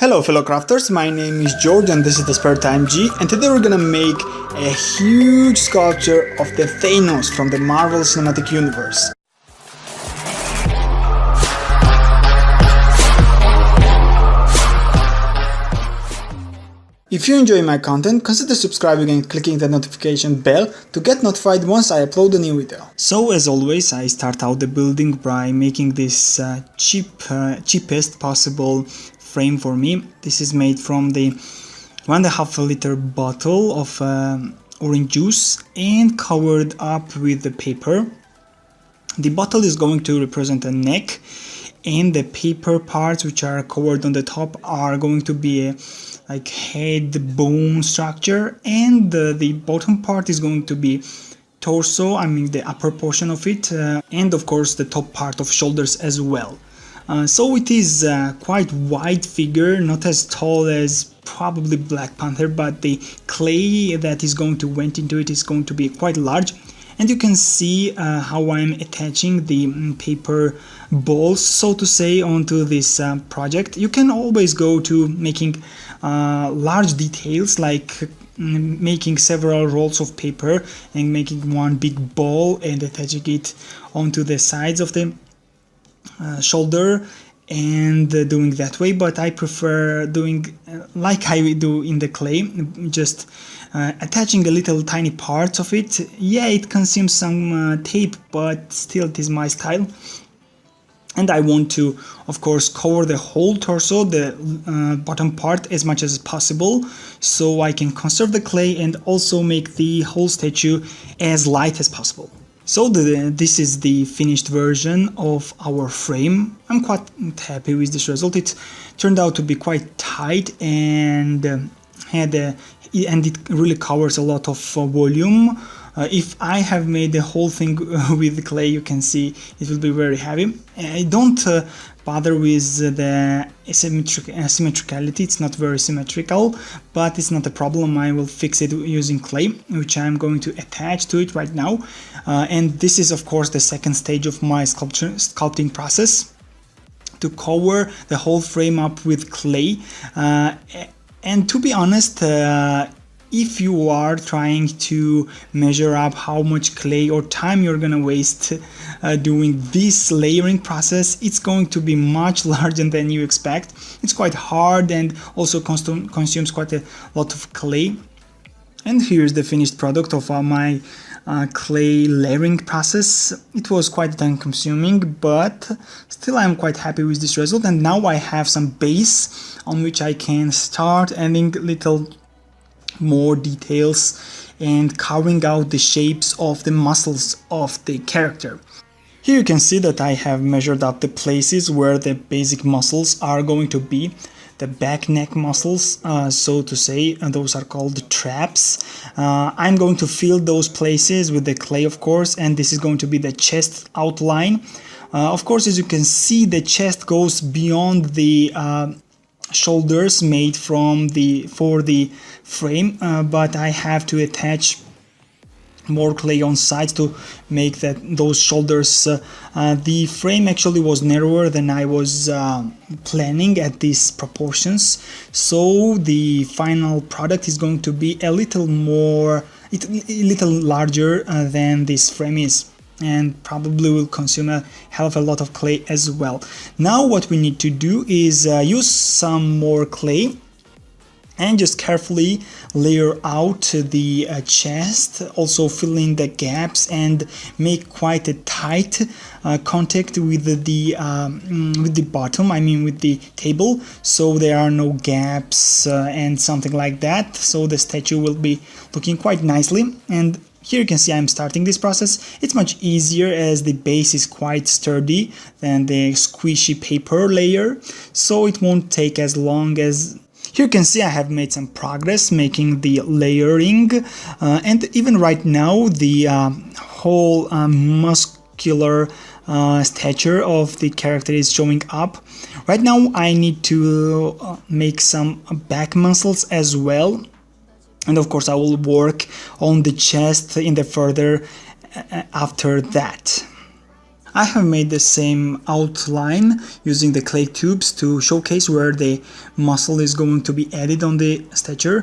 Hello fellow crafters, my name is George and this is the Spare Time G, and today we're gonna make a huge sculpture of the Thanos from the Marvel Cinematic Universe. If you enjoy my content, consider subscribing and clicking the notification bell to get notified once I upload a new video. So as always, I start out the building by making this cheapest possible frame for me. This is made from the 1.5 liter bottle of orange juice and covered up with the paper. The bottle is going to represent a neck, and the paper parts which are covered on the top are going to be a like head bone structure, and the bottom part is going to be torso, I mean the upper portion of it, and of course the top part of shoulders as well. So it is quite wide figure, not as tall as probably Black Panther, but the clay that is going to went into it is going to be quite large. And you can see how I'm attaching the paper balls, so to say, onto this project. You can always go to making large details, like making several rolls of paper and making one big ball and attaching it onto the sides of the shoulder and doing that way, but I prefer doing like I do in the clay, just attaching a little tiny parts of it. Yeah, it consumes some tape, but still it is my style. And I want to, of course, cover the whole torso, the bottom part, as much as possible, so I can conserve the clay and also make the whole statue as light as possible. So this is the finished version of our frame. I'm quite happy with this result. It turned out to be quite tight and it really covers a lot of volume. If I have made the whole thing with clay, you can see it will be very heavy. I don't bother with the symmetricality, it's not very symmetrical, but it's not a problem. I will fix it using clay, which I'm going to attach to it right now. And this is of course the second stage of my sculpting process, to cover the whole frame up with clay. And to be honest, if you are trying to measure up how much clay or time you're gonna waste doing this layering process, it's going to be much larger than you expect. It's quite hard and also consumes quite a lot of clay. And here's the finished product of my clay layering process. It was quite time consuming, but still I'm quite happy with this result. And now I have some base on which I can start adding little more details and carving out the shapes of the muscles of the character. Here you can see that I have measured up the places where the basic muscles are going to be. The back neck muscles, so to say, and those are called traps. I'm going to fill those places with the clay, of course, and this is going to be the chest outline. Of course, as you can see, the chest goes beyond the shoulders made for the frame, but I have to attach more clay on sides to make those shoulders. The frame actually was narrower than I was planning at these proportions, so the final product is going to be a little larger than this frame is, and probably will consume a hell of a lot of clay as well. Now what we need to do is use some more clay and just carefully layer out the chest, also fill in the gaps and make quite a tight contact with the bottom, I mean with the table, so there are no gaps and something like that, so the statue will be looking quite nicely. And here you can see I'm starting this process. It's much easier as the base is quite sturdy than the squishy paper layer, so it won't take as long as... Here you can see I have made some progress making the layering, and even right now the whole muscular stature of the character is showing up. Right now I need to make some back muscles as well. And of course I will work on the chest in the further after that. I have made the same outline using the clay tubes to showcase where the muscle is going to be added on the statue,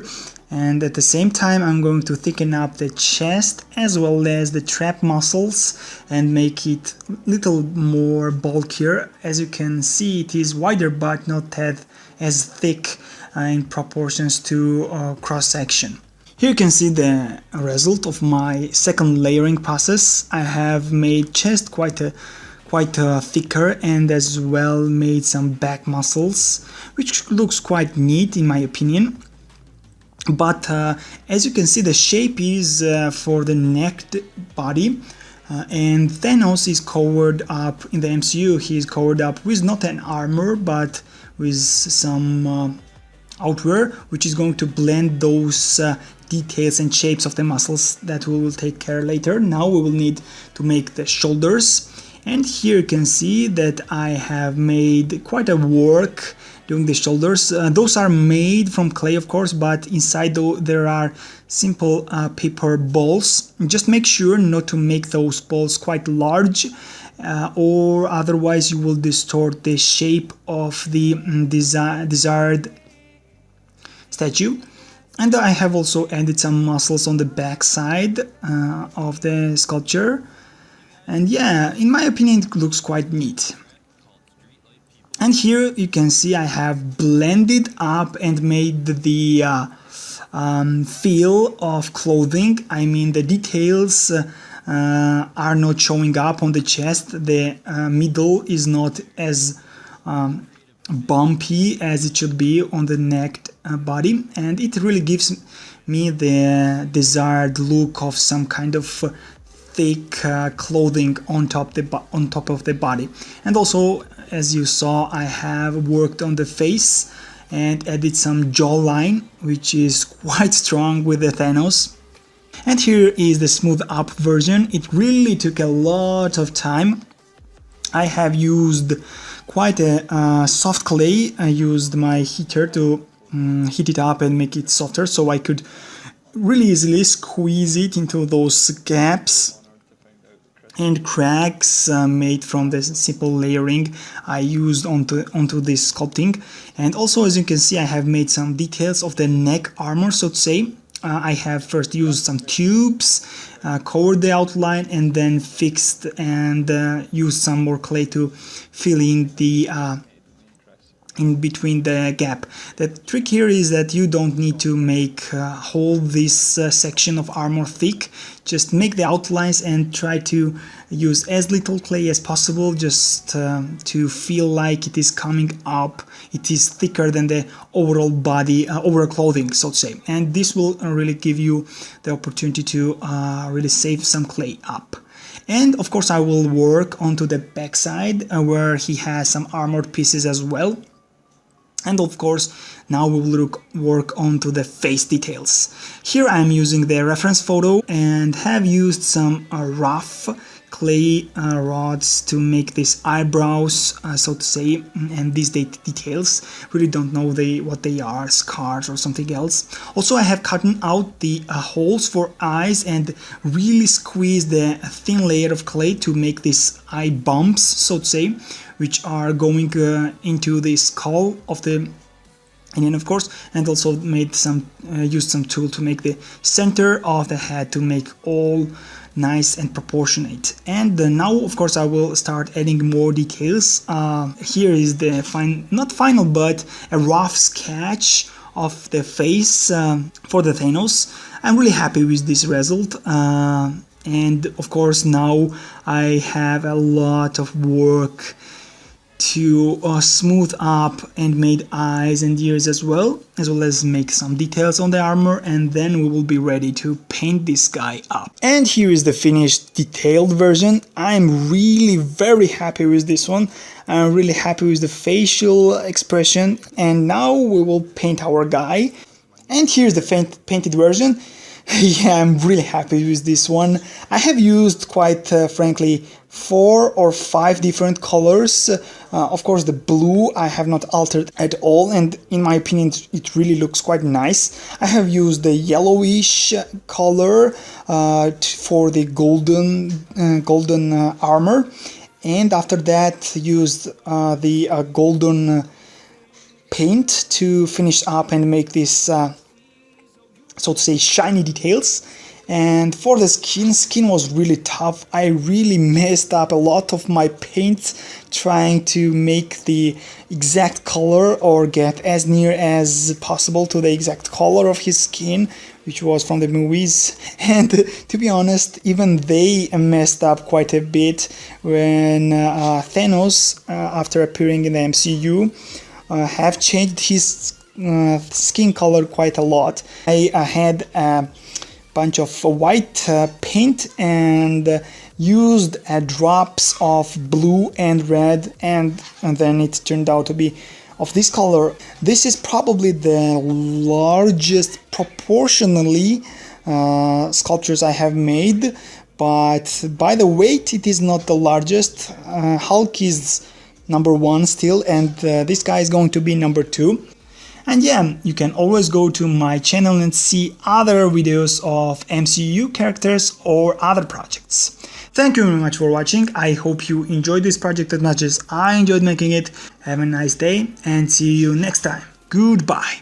and at the same time I'm going to thicken up the chest as well as the trap muscles and make it a little more bulkier. As you can see, it is wider but not that as thick in proportions to cross section. Here you can see the result of my second layering process. I have made chest quite thicker and as well made some back muscles, which looks quite neat in my opinion. But as you can see, the shape is for the necked body, and Thanos is covered up in the MCU. He is covered up with not an armor but with some outwear, which is going to blend those details and shapes of the muscles that we will take care later. Now we will need to make the shoulders, and here you can see that I have made quite a work doing the shoulders. Those are made from clay, of course, but inside though there are simple paper balls. Just make sure not to make those balls quite large, or otherwise you will distort the shape of the desired statue. And I have also added some muscles on the back side of the sculpture, and yeah, in my opinion it looks quite neat. And here you can see I have blended up and made the feel of clothing. I mean, the details are not showing up on the chest. The middle is not as bumpy as it should be on the necked body, and it really gives me the desired look of some kind of thick clothing on top of the body. And also, as you saw, I have worked on the face and added some jawline, which is quite strong with the Thanos. And here is the smooth up version. It really took a lot of time. I have used quite a soft clay. I used my heater to heat it up and make it softer, so I could really easily squeeze it into those gaps and cracks made from the simple layering I used onto this sculpting. And also, as you can see, I have made some details of the neck armor, so to say. I have first used some tubes, covered the outline, and then fixed and used some more clay to fill in the in between the gap. The trick here is that you don't need to hold this section of armor thick. Just make the outlines and try to use as little clay as possible, just to feel like it is coming up, it is thicker than the overall body, overall clothing, so to say. And this will really give you the opportunity to really save some clay up. And of course I will work onto the backside where he has some armored pieces as well. And of course, now we will work onto the face details. Here I am using the reference photo and have used some rough clay rods to make these eyebrows, so to say, and these details. Really don't know what they are, scars or something else. Also, I have cut out the holes for eyes and really squeezed the thin layer of clay to make these eye bumps, so to say, which are going into the skull of the Indian, of course, and also made used some tool to make the center of the head to make all nice and proportionate. And now, of course, I will start adding more details. Here is the not final, but a rough sketch of the face for the Thanos. I'm really happy with this result. And of course, now I have a lot of work to smooth up and made eyes and ears as well as make some details on the armor, and then we will be ready to paint this guy up. And here is the finished detailed version. I'm really very happy with this one. I'm really happy with the facial expression, and now we will paint our guy. And here's the painted version. Yeah, I'm really happy with this one. I have used quite frankly 4 or 5 different colors. Of course, the blue I have not altered at all, and in my opinion it really looks quite nice. I have used the yellowish color for the golden armor, and after that used the golden paint to finish up and make this so to say shiny details. And for the skin was really tough. I really messed up a lot of my paint trying to make the exact color or get as near as possible to the exact color of his skin, which was from the movies. And to be honest, even they messed up quite a bit when Thanos, after appearing in the MCU, have changed his skin color quite a lot. I had a bunch of white paint and used drops of blue and red, and then it turned out to be of this color. This is probably the largest proportionally sculptures I have made, but by the weight it is not the largest. Hulk is number 1 still, and this guy is going to be number 2. And yeah, you can always go to my channel and see other videos of MCU characters or other projects. Thank you very much for watching. I hope you enjoyed this project as much as I enjoyed making it. Have a nice day and see you next time. Goodbye.